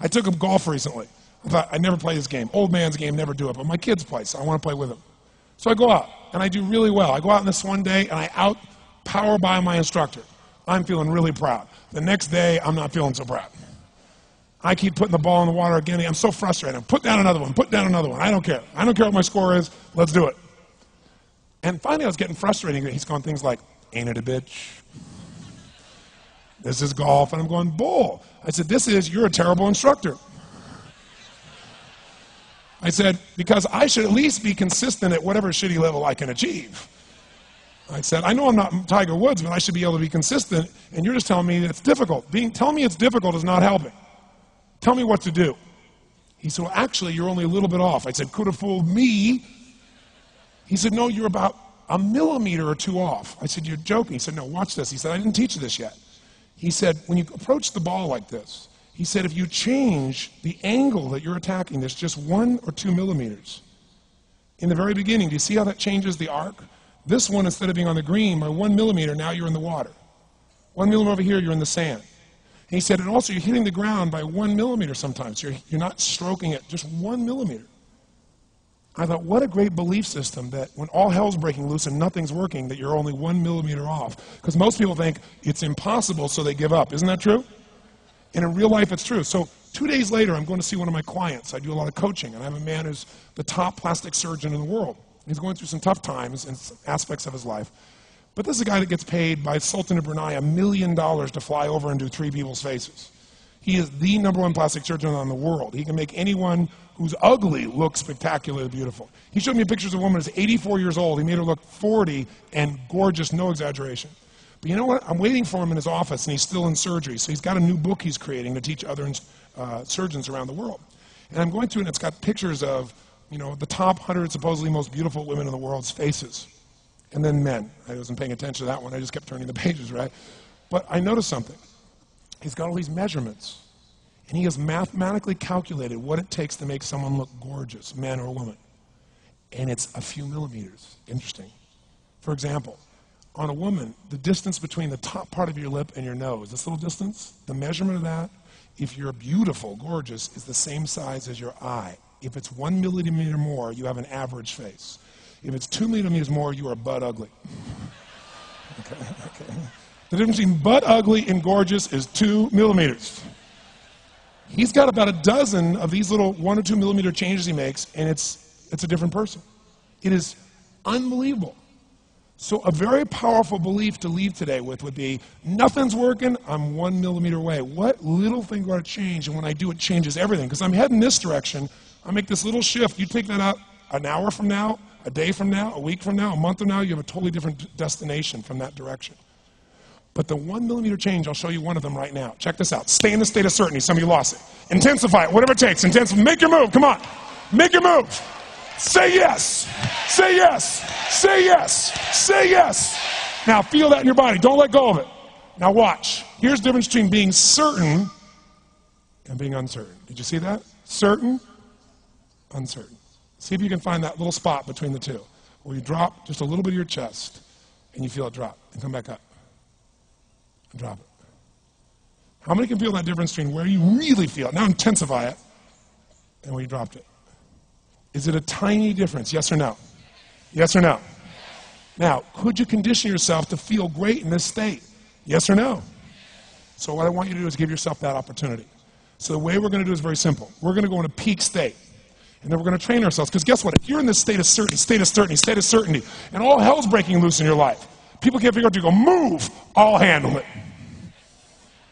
I took him golf recently. I thought, I'd never play this game. Old man's game, never do it, but my kids play, so I want to play with them. So I go out, and I do really well. I go out on this one day, and I out-power by my instructor. I'm feeling really proud. The next day, I'm not feeling so proud. I keep putting the ball in the water again. I'm so frustrated. Put down another one, put down another one. I don't care. I don't care what my score is. Let's do it. And finally, I was getting frustrated. He's going things like, ain't it a bitch? This is golf. And I'm going, bull. I said, you're a terrible instructor. I said, because I should at least be consistent at whatever shitty level I can achieve. I said, I know I'm not Tiger Woods, but I should be able to be consistent, and you're just telling me that it's difficult. Telling me it's difficult is not helping. Tell me what to do. He said, well, actually, you're only a little bit off. I said, could have fooled me. He said, no, you're about a millimeter or two off. I said, you're joking. He said, no, watch this. He said, I didn't teach you this yet. He said, when you approach the ball like this, he said, if you change the angle that you're attacking this just 1 or 2 millimeters, in the very beginning, do you see how that changes the arc? This one, instead of being on the green, by 1 millimeter, now you're in the water. 1 millimeter over here, you're in the sand. And he said, and also you're hitting the ground by 1 millimeter sometimes. You're not stroking it, just 1 millimeter. I thought, what a great belief system that when all hell's breaking loose and nothing's working, that you're only 1 millimeter off. Because most people think it's impossible, so they give up. Isn't that true? And in real life, it's true. So 2 days later, I'm going to see one of my clients. I do a lot of coaching, and I have a man who's the top plastic surgeon in the world. He's going through some tough times in aspects of his life. But this is a guy that gets paid by Sultan of Brunei $1 million to fly over and do 3 people's faces. He is the #1 plastic surgeon in the world. He can make anyone who's ugly look spectacularly beautiful. He showed me pictures of a woman who's 84 years old. He made her look 40 and gorgeous, no exaggeration. But you know what? I'm waiting for him in his office, and he's still in surgery. So he's got a new book he's creating to teach other surgeons around the world. And I'm going through it, and it's got pictures of, the top 100 supposedly most beautiful women in the world's faces. And then men. I wasn't paying attention to that one. I just kept turning the pages, right? But I noticed something. He's got all these measurements. And he has mathematically calculated what it takes to make someone look gorgeous, man or woman. And it's a few millimeters. Interesting. For example, on a woman, the distance between the top part of your lip and your nose, this little distance, the measurement of that, if you're beautiful, gorgeous, is the same size as your eye. If it's 1 millimeter more, you have an average face. If it's 2 millimeters more, you are butt ugly. Okay. The difference between butt ugly and gorgeous is 2 millimeters. He's got about a dozen of these little 1 or 2 millimeter changes he makes, and it's a different person. It is unbelievable. So a very powerful belief to leave today with would be, nothing's working, I'm 1 millimeter away. What little thing do I change? And when I do, it changes everything. Because I'm heading this direction, I make this little shift. You take that out an hour from now, a day from now, a week from now, a month from now, you have a totally different destination from that direction. But the 1 millimeter change, I'll show you one of them right now. Check this out. Stay in the state of certainty. Some of you lost it. Intensify it, whatever it takes. Intensify. Make your move. Come on. Make your move. Say yes. Say yes. Say yes. Say yes. Now feel that in your body. Don't let go of it. Now watch. Here's the difference between being certain and being uncertain. Did you see that? Certain, uncertain. See if you can find that little spot between the two, where you drop just a little bit of your chest, and you feel it drop, and come back up, and drop it. How many can feel that difference between where you really feel it, now intensify it, and where you dropped it? Is it a tiny difference, yes or no? Yes or no? Now, could you condition yourself to feel great in this state? Yes or no? So what I want you to do is give yourself that opportunity. So the way we're going to do is very simple. We're going to go in a peak state. And then we're going to train ourselves. Because guess what? If you're in this state of certainty, and all hell's breaking loose in your life, people can't figure out to go, move, I'll handle it.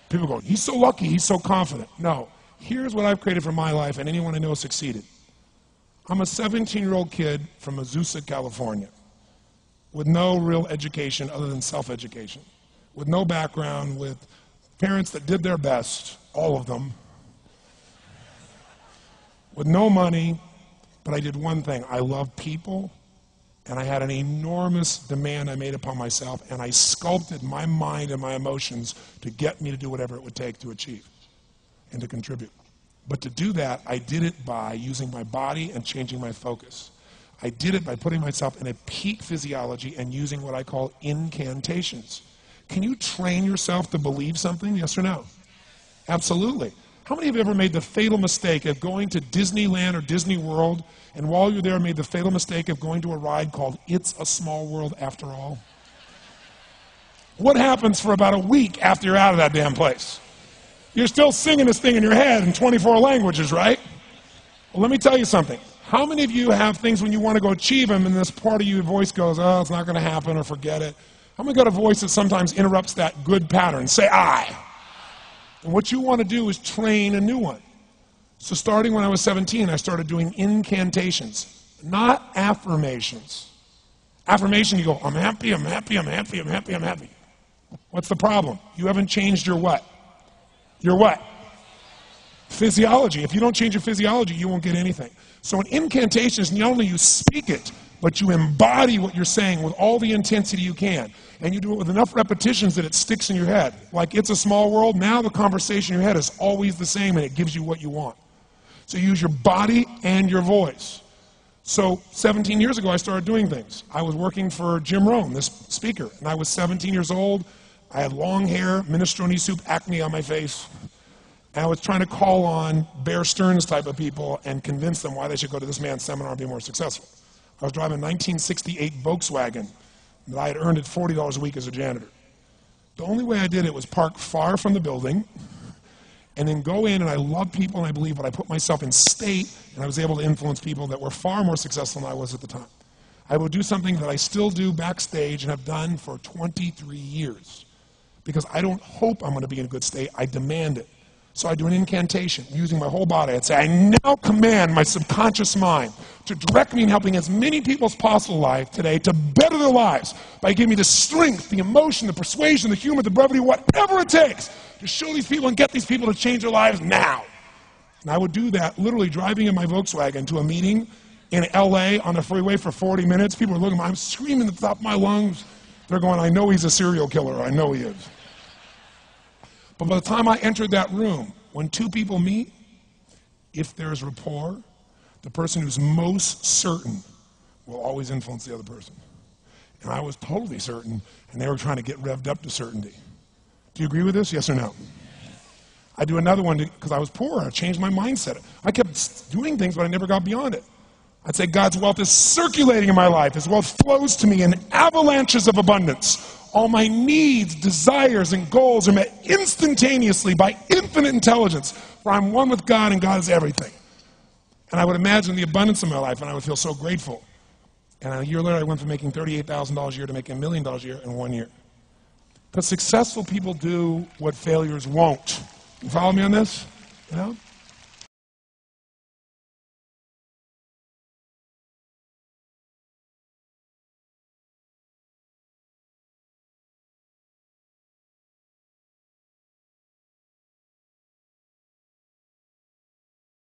People go, he's so lucky, he's so confident. No. Here's what I've created for my life, and anyone I know succeeded. I'm a 17-year-old kid from Azusa, California, with no real education other than self-education, with no background, with parents that did their best, all of them, with no money, but I did one thing. I loved people, and I had an enormous demand I made upon myself, and I sculpted my mind and my emotions to get me to do whatever it would take to achieve and to contribute. But to do that, I did it by using my body and changing my focus. I did it by putting myself in a peak physiology and using what I call incantations. Can you train yourself to believe something, yes or no? Absolutely. How many of you ever made the fatal mistake of going to Disneyland or Disney World, and while you're there made the fatal mistake of going to a ride called It's a Small World After All? What happens for about a week after you're out of that damn place? You're still singing this thing in your head in 24 languages, right? Well, let me tell you something. How many of you have things when you want to go achieve them and this part of your voice goes, oh, it's not going to happen, or forget it? How many got a voice that sometimes interrupts that good pattern? Say I. And what you want to do is train a new one. So starting when I was 17, I started doing incantations, not affirmations. Affirmation, you go, I'm happy, I'm happy, I'm happy, I'm happy, I'm happy. What's the problem? You haven't changed your what? Your what? Physiology. If you don't change your physiology, you won't get anything. So an incantation is not only you speak it, but you embody what you're saying with all the intensity you can. And you do it with enough repetitions that it sticks in your head. Like It's a Small World, now the conversation in your head is always the same and it gives you what you want. So you use your body and your voice. So 17 years ago, I started doing things. I was working for Jim Rohn, this speaker, and I was 17 years old. I had long hair, minestrone soup, acne on my face. And I was trying to call on Bear Stearns type of people and convince them why they should go to this man's seminar and be more successful. I was driving a 1968 Volkswagen that I had earned at $40 a week as a janitor. The only way I did it was park far from the building and then go in, and I love people and I believe, but I put myself in state, and I was able to influence people that were far more successful than I was at the time. I would do something that I still do backstage and have done for 23 years because I don't hope I'm going to be in a good state, I demand it. So I do an incantation using my whole body. I'd say, I now command my subconscious mind to direct me in helping as many people as possible live today to better their lives by giving me the strength, the emotion, the persuasion, the humor, the brevity, whatever it takes to show these people and get these people to change their lives now. And I would do that literally driving in my Volkswagen to a meeting in LA on the freeway for 40 minutes. People are looking at me, I'm screaming at the top of my lungs. They're going, I know he's a serial killer, I know he is. But by the time I entered that room, when two people meet, if there's rapport, the person who's most certain will always influence the other person. And I was totally certain, and they were trying to get revved up to certainty. Do you agree with this? Yes or no? I do another one because I was poor. I changed my mindset. I kept doing things, but I never got beyond it. I'd say God's wealth is circulating in my life. His wealth flows to me in avalanches of abundance. All my needs, desires, and goals are met instantaneously by infinite intelligence, for I'm one with God and God is everything. And I would imagine the abundance of my life, and I would feel so grateful. And a year later, I went from making $38,000 a year to making $1 million a year in 1 year. But successful people do what failures won't. You follow me on this? You know?